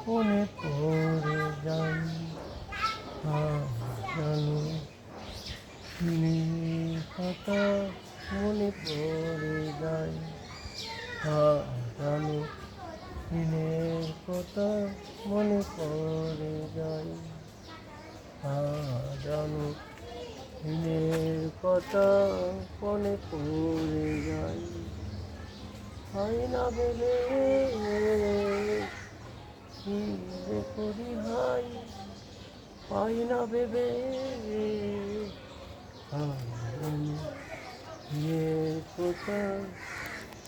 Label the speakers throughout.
Speaker 1: মনে পড়ে যায়। জানো দিনের কথা মনে পড়ে যায়। জানো দিনের কথা মনে পড়ে যায়। জানো দিনের কথা মনে পড়ে যায়। হয় না ভেবে কি যে করি হাই, পাই না ভেবে দিনের কথা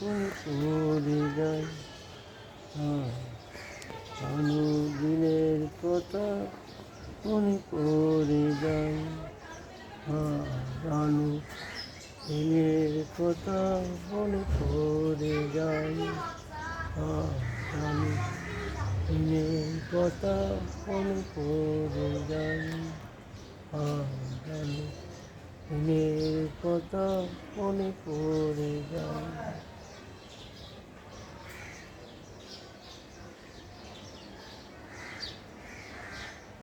Speaker 1: মনে পড়ে যায়। জানো দিনের কথা মনে পড়ে যায়। জানো দিনের কথা মনে পড়ে যায়। জানো দিনের কথা মনে পড়ে যায়। জানো দিনের কথা মনে পড়ে যায়।